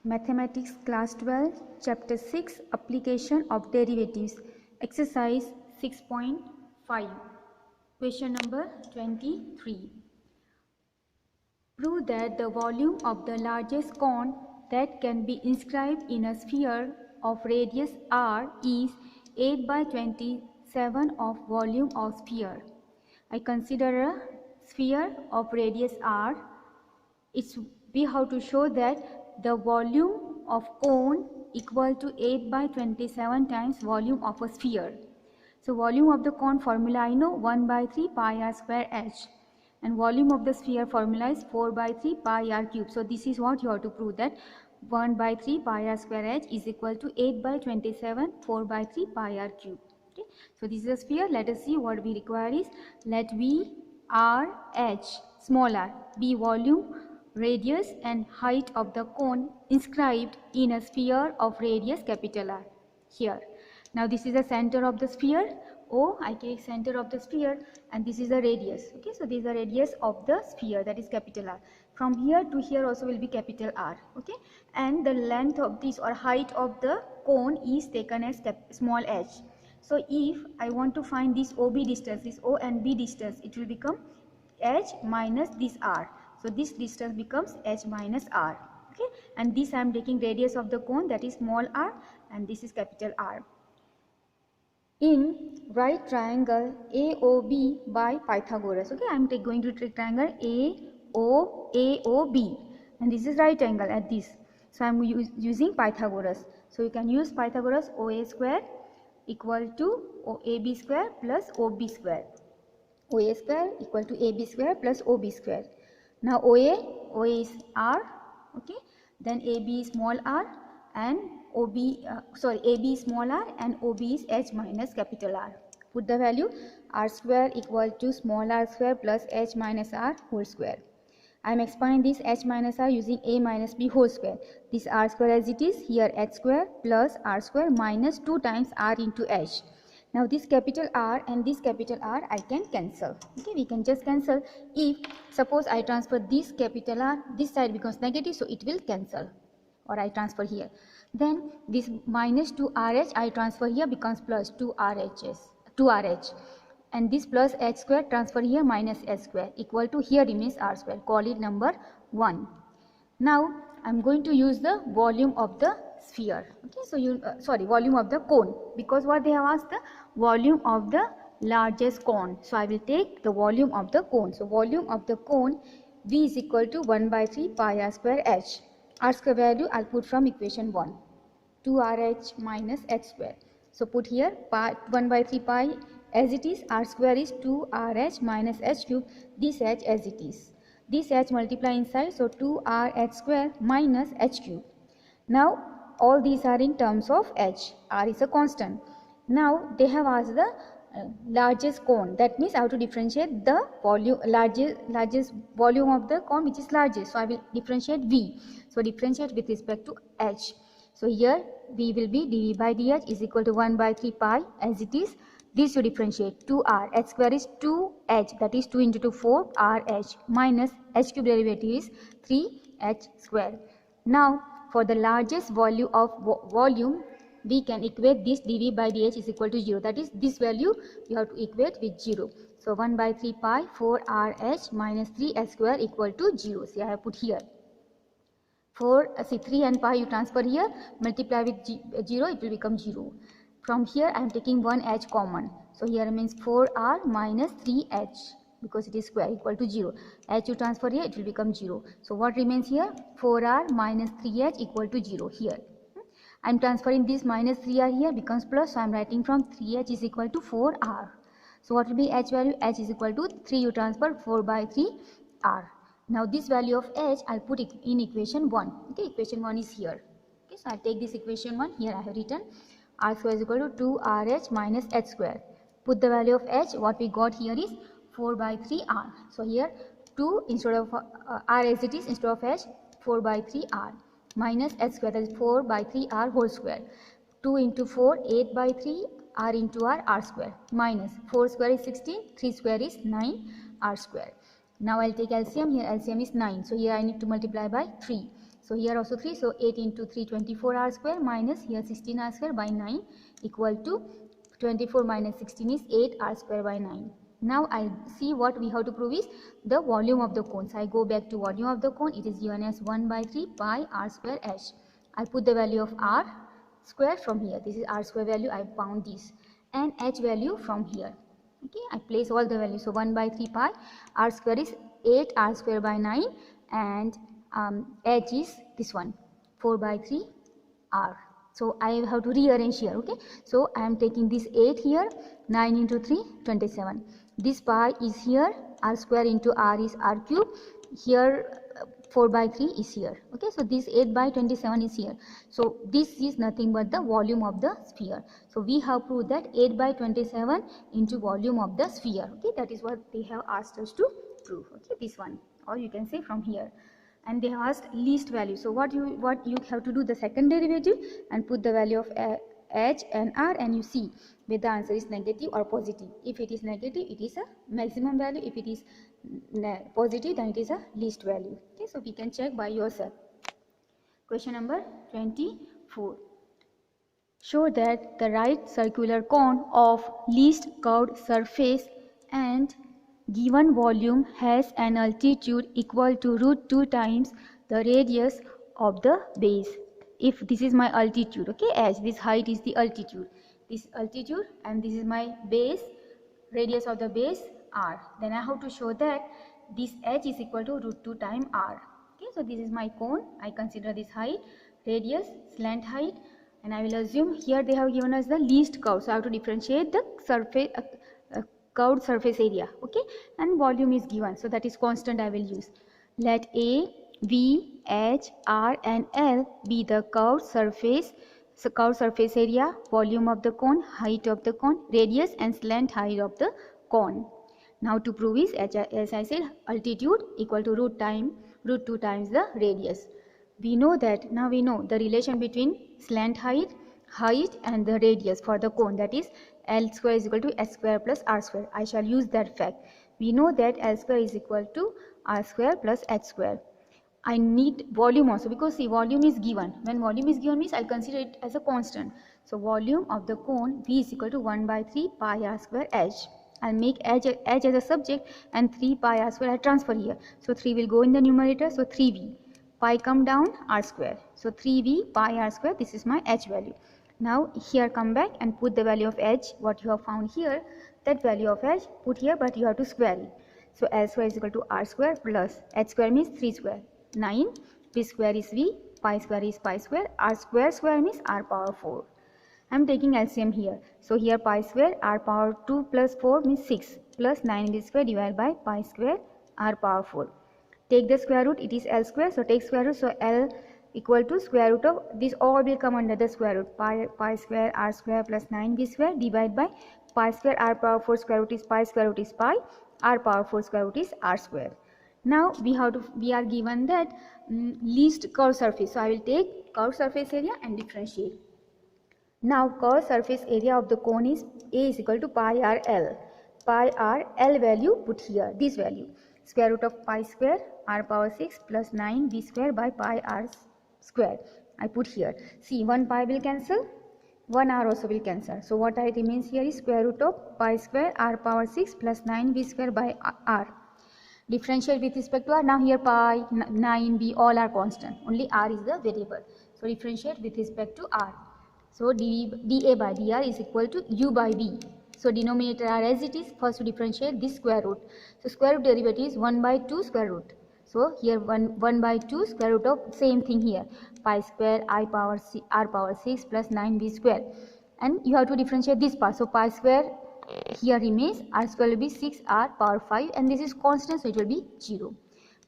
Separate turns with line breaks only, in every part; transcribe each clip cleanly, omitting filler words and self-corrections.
Mathematics Class 12 Chapter 6 Application of Derivatives Exercise 6.5 Question number 23. Prove that the volume of the largest cone that can be inscribed in a sphere of radius r is 8 by 27 of volume of sphere. I consider a sphere of radius r. We have to show that the volume of cone equal to 8 by 27 times volume of a sphere. So volume of the cone formula I know 1 by 3 pi r square h, and volume of the sphere formula is 4 by 3 pi r cube. So this is what you have to prove, that 1 by 3 pi r square h is equal to 8 by 27 4 by 3 pi r cube. Okay. So this is a sphere. Let us see what we require is, let V r h small r be volume, radius and height of the cone inscribed in a sphere of radius capital R here. Now this is the center of the sphere O. I take center of the sphere, and this is the radius. Okay, so this is the radius of the sphere, that is capital R. From here to here also will be capital R. Okay, and the length of this or height of the cone is taken as small h. So if I want to find this OB distance, this O and B distance, it will become h minus this r. So this distance becomes h minus r. Okay, and this I am taking radius of the cone, that is small r, and this is capital R. In right triangle AOB by Pythagoras. Okay, I am going to take triangle AOB, and this is right angle at this. So I am using Pythagoras. So you can use Pythagoras. OA square equal to AB square plus OB square. OA square equal to AB square plus OB square. Now OA is R. Okay, then AB is small r, and AB is small r, and OB is h minus capital R. Put the value, r square equal to small r square plus h minus r whole square. I am expanding this h minus r using a minus b whole square. This r square as it is, here h square plus r square minus 2 times r into h. Now this capital R and this capital R I can cancel. Okay, we can just cancel. If suppose I transfer this capital R, this side becomes negative, so it will cancel, or I transfer here. Then this minus 2RH I transfer here, becomes plus 2RH, and this plus h square transfer here, minus h square equal to, here remains r square. Call it number 1. Now I am going to use the volume of the sphere. Okay, so volume of the cone, because what they have asked, the volume of the largest cone. So I will take the volume of the cone. So volume of the cone V is equal to 1 by 3 pi r square h. R square value I will put from equation 1, 2RH minus h square. So put here 1 by 3 pi as it is, r square is 2RH minus h cube, this h as it is. This h multiply inside, so 2RH square minus h cube. Now all these are in terms of h. R is a constant. Now they have asked the largest cone. That means I have to differentiate the volume, largest volume of the cone which is largest. So I will differentiate V. So differentiate with respect to h. So here V will be dV by dh is equal to 1 by 3 pi as it is. This you differentiate 2r, h square is 2h, that is 2 into 2 4 rh, minus h cube derivative is 3h square. Now for the largest value of volume, we can equate this dV by dh is equal to 0. That is, this value you have to equate with 0. So 1 by 3 pi 4 rh minus 3h square equal to 0. See, I have put here. 3 and pi you transfer here, multiply with 0, it will become 0. From here I am taking 1h common. So here remains 4r minus 3h, because it is square, equal to 0. H you transfer here, it will become 0. So what remains here? 4r minus 3h equal to 0 here. I am transferring this minus 3r here, becomes plus, so I am writing from 3h is equal to 4r. So what will be h value? H is equal to 3 you transfer 4 by 3 r. Now this value of h I will put it in equation 1. Okay, equation 1 is here. Okay, so I will take this equation 1. Here I have written r square is equal to 2rh minus h square. Put the value of h, what we got here is 4 by 3 r. So here 2 instead of r as it is, instead of h 4 by 3 r minus h square, that is 4 by 3 r whole square. 2 into 4 8 by 3 r into r square, minus 4 square is 16, 3 square is 9 r square. Now I will take LCM. Here LCM is 9, so here I need to multiply by 3. So here also 3, so 8 into 3 24 r square minus here 16 r square by 9 equal to 24 minus 16 is 8 r square by 9. Now I see what we have to prove is the volume of the cone. So I go back to volume of the cone. It is given as 1 by 3 pi r square h. I put the value of r square from here. This is r square value. I found this, and h value from here. Okay, I place all the values. So 1 by 3 pi r square is 8 r square by 9, and h is this one 4 by 3 r. So I have to rearrange here. Okay, so I am taking this 8 here, 9 into 3 27. This pi is here, r square into r is r cube. Here 4 by 3 is here. Okay, so this 8 by 27 is here. So this is nothing but the volume of the sphere. So we have proved that 8 by 27 into volume of the sphere. Okay, that is what they have asked us to prove. Okay, this one, or you can say from here. And they have asked least value. So what you have to do the second derivative and put the value of h and r, and you see whether the answer is negative or positive. If it is negative, it is a maximum value. If it is positive, then it is a least value. Okay, so we can check by yourself. Question number 24. Show that the right circular cone of least curved surface and given volume has an altitude equal to √2 times the radius of the base. If this is my altitude, okay, as this height is the altitude, this altitude, and this is my base, radius of the base r, then I have to show that this h is equal to √2 times r. Okay, so this is my cone. I consider this height, radius, slant height, and I will assume here they have given us the least curve, so I have to differentiate the surface curved surface area. Okay, and volume is given, so that is constant I will use. Let A, V, H, R and L be the curved surface area, volume of the cone, height of the cone, radius and slant height of the cone. Now to prove is, as I said, altitude equal to √2 times the radius. We know that, now we know the relation between slant height and the radius for the cone, that is L square is equal to h square plus r square. I shall use that fact. We know that L square is equal to r square plus h square. I need volume also, because see, volume is given. When volume is given means I'll consider it as a constant. So volume of the cone V is equal to 1 by 3 pi r square h. I'll make h as a subject and 3 pi r square I transfer here. So 3 will go in the numerator, so 3v. Pi come down, r square. So 3v pi r square, this is my h value. Now here come back and put the value of h, what you have found here, that value of h put here, but you have to square it. So L square is equal to r square plus h square means 3 square, 9, v square is v, pi square is pi square, r square means r power 4. I am taking LCM here. So here pi square r power 2 plus 4 means 6 plus 9v square divided by pi square r power 4. Take the square root, it is L square, so take square root, so L equal to square root of this, all will come under the square root, pi square r square plus 9v square divided by pi square r power 4 square root is pi, square root is pi, r power 4 square root is r square. Now we are given that least curved surface, so I will take curved surface area and differentiate. Now curved surface area of the cone is A is equal to pi r L. Pi r L value put here, this value, square root of pi square r power 6 plus 9 v square by pi r square. I put here. See, 1 pi will cancel, 1 r also will cancel. So what I remains here is square root of pi square r power 6 plus 9 v square by r. Differentiate with respect to r. Now here pi, 9, v all are constant. Only r is the variable. So differentiate with respect to r. So dA by dr is equal to u by v. So denominator r as it is. First to differentiate this square root. So square root derivative is 1 by 2 square root. So here 1 by 2 square root of same thing here, pi square r power 6 plus 9v square, and you have to differentiate this part. So pi square here remains, r square will be 6r power 5, and this is constant, so it will be 0.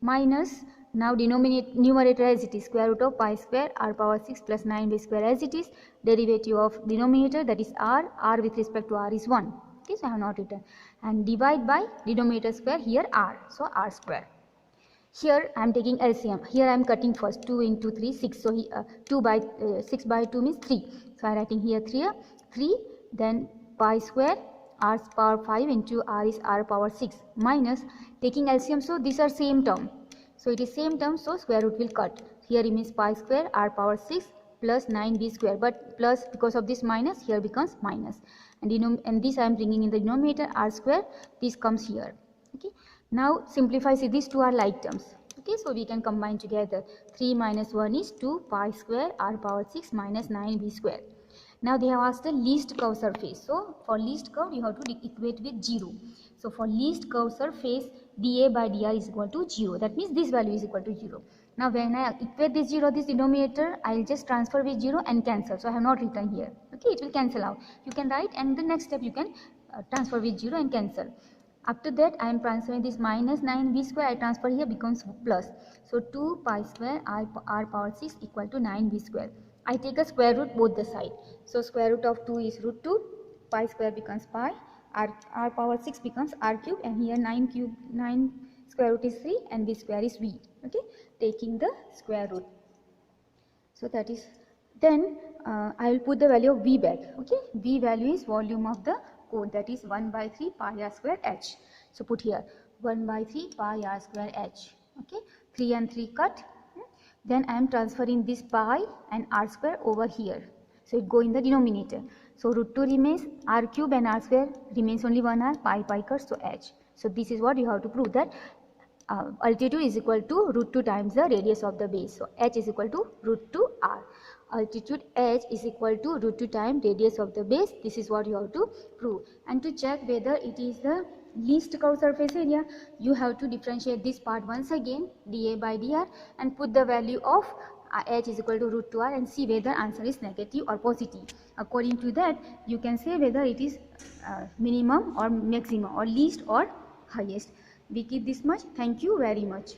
Minus, now numerator as it is, square root of pi square r power 6 plus 9v square as it is, derivative of denominator, that is r with respect to r is 1. Okay, so I have not written, and divide by denominator square, here r, so r square. Here I am taking LCM. Here I am cutting first, 2 into 3, 6. So 6 by 2 means 3. So I am writing here 3, then pi square r power 5 into r is r power 6 minus taking LCM. So these are same term. So it is same term, so square root will cut. here remains pi square r power 6 plus 9b square, but plus because of this minus here becomes minus, and this I am bringing in the denominator r square, this comes here. Okay, now simplify, see these two are like terms. Okay, so we can combine together. 3 minus 1 is 2 pi square r power 6 minus 9b square. Now they have asked the least curve surface. So for least curve you have to equate with 0. So for least curve surface dA by dr is equal to 0. That means this value is equal to 0. Now when I equate this 0, this denominator, I will just transfer with 0 and cancel. So I have not written here. Okay, it will cancel out. You can write, and the next step you can transfer with 0 and cancel. After that I am transferring this minus 9b square, I transfer here, becomes plus. So 2 pi square r power 6 equal to 9b square. I take a square root both the side. So square root of 2 is root 2, pi square becomes pi, r power 6 becomes r cube, and here 9 square root is 3 and b square is v. Okay, taking the square root. So that is, then I will put the value of v back. Okay, v value is volume of the cone, that is 1 by 3 pi r square h. So put here 1 by 3 pi r square h. Okay, 3 and 3 cut. Then I am transferring this pi and r square over here. So it go in the denominator. So root 2 remains, r cube and r square remains only 1 r, pi cut, so h. So this is what you have to prove, that altitude is equal to root 2 times the radius of the base. So h is equal to root 2 r. Altitude h is equal to root 2 times radius of the base. This is what you have to prove. And to check whether it is the least curved surface area, you have to differentiate this part once again, dA by dr, and put the value of h is equal to root 2r, and see whether answer is negative or positive. According to that, you can say whether it is minimum or maximum, or least or highest. We keep this much. Thank you very much.